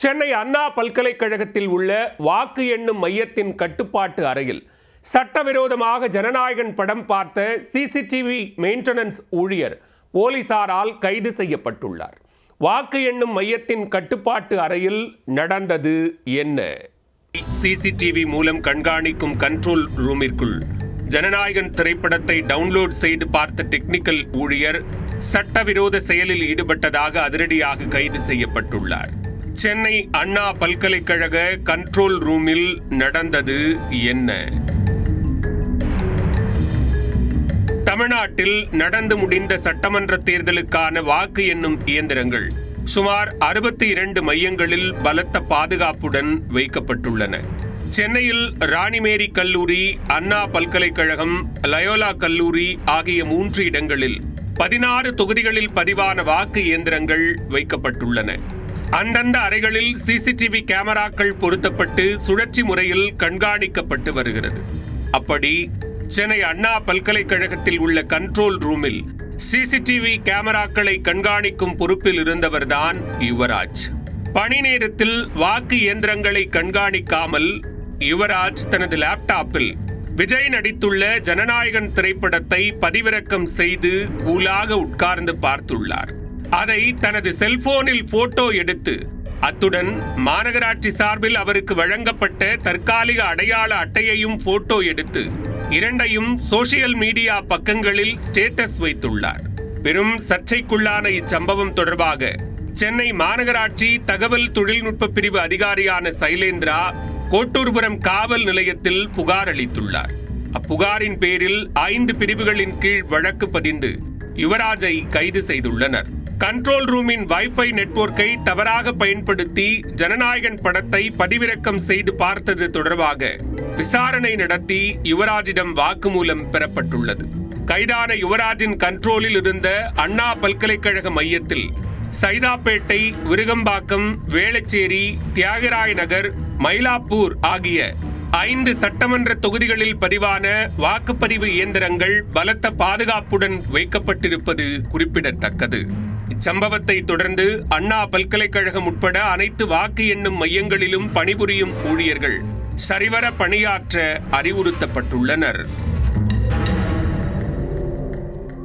சென்னை அண்ணா பல்கலைக்கழகத்தில் உள்ள வாக்கு எண்ணும் மையத்தின் கட்டுப்பாட்டு அறையில் சட்டவிரோதமாக ஜனநாயகன் படம் பார்த்த சிசிடிவி மெயின்டெனன்ஸ் ஊழியர் போலீசாரால் கைது செய்யப்பட்டுள்ளார். வாக்கு எண்ணும் மையத்தின் கட்டுப்பாட்டு அறையில் நடந்தது என்ன? சிசிடிவி மூலம் கண்காணிக்கும் கண்ட்ரோல் ரூமிற்குள் ஜனநாயகன் திரைப்படத்தை டவுன்லோட் செய்து பார்த்த டெக்னிக்கல் ஊழியர் சட்டவிரோத செயலில் ஈடுபட்டதாக அதிரடியாக கைது செய்யப்பட்டுள்ளார். சென்னை அண்ணா பல்கலைக்கழக கண்ட்ரோல் ரூமில் நடந்தது என்ன? தமிழ்நாட்டில் நடந்து முடிந்த சட்டமன்ற தேர்தலுக்கான வாக்கு எண்ணும் இயந்திரங்கள் சுமார் 62 மையங்களில் பலத்த பாதுகாப்புடன் வைக்கப்பட்டுள்ளன. சென்னையில் ராணிமேரி கல்லூரி, அண்ணா பல்கலைக்கழகம், லயோலா கல்லூரி ஆகிய 3 இடங்களில் 16 தொகுதிகளில் பதிவான வாக்கு இயந்திரங்கள் வைக்கப்பட்டுள்ளன. அந்தந்த அறைகளில் சிசிடிவி கேமராக்கள் பொருத்தப்பட்டு சுழற்சி முறையில் கண்காணிக்கப்பட்டு வருகிறது. அப்படி சென்னை அண்ணா பல்கலைக்கழகத்தில் உள்ள கண்ட்ரோல் ரூமில் சிசிடிவி கேமராக்களை கண்காணிக்கும் பொறுப்பில் இருந்தவர்தான் யுவராஜ். பணி நேரத்தில் வாக்கு இயந்திரங்களை கண்காணிக்காமல் யுவராஜ் தனது லேப்டாப்பில் விஜய் நடித்துள்ள ஜனநாயகன் திரைப்படத்தை பதிவிறக்கம் செய்து கூலாக உட்கார்ந்து பார்த்துள்ளார். அதை தனது செல்போனில் போட்டோ எடுத்து அத்துடன் மாநகராட்சி சார்பில் அவருக்கு வழங்கப்பட்ட தற்காலிக அடையாள அட்டையையும் போட்டோ எடுத்து இரண்டையும் சோசியல் மீடியா பக்கங்களில் ஸ்டேட்டஸ் வைத்துள்ளார். பெரும் சர்ச்சைக்குள்ளான இச்சம்பவம் தொடர்பாக சென்னை மாநகராட்சி தகவல் தொழில்நுட்ப பிரிவு அதிகாரியான சைலேந்திரா கோட்டூர்புரம் காவல் நிலையத்தில் புகார் அளித்துள்ளார். அப்புகாரின் பேரில் 5 பிரிவுகளின் கீழ் வழக்கு பதிந்து யுவராஜை கைது செய்துள்ளனர். கண்ட்ரோல் ரூமின் வைஃபை நெட்வொர்க்கை தவறாக பயன்படுத்தி ஜனநாயகன் படத்தை பதிவிறக்கம் செய்து பார்த்தது தொடர்பாக விசாரணை நடத்தி யுவராஜிடம் வாக்குமூலம் பெறப்பட்டுள்ளது. கைதான யுவராஜின் கண்ட்ரோலில் இருந்த அண்ணா பல்கலைக்கழக மையத்தில் சைதாப்பேட்டை, விருகம்பாக்கம், வேளச்சேரி, தியாகராய நகர், மயிலாப்பூர் ஆகிய 5 சட்டமன்ற தொகுதிகளில் பதிவான வாக்குப்பதிவு இயந்திரங்கள் பலத்த பாதுகாப்புடன் வைக்கப்பட்டிருப்பது குறிப்பிடத்தக்கது. இச்சம்பவத்தை தொடர்ந்து அண்ணா பல்கலைக்கழகம் உட்பட அனைத்து வாக்கு எண்ணும் மையங்களிலும் பணிபுரியும் ஊழியர்கள் சரிவர பணியாற்ற அறிவுறுத்தப்பட்டுள்ளனர்.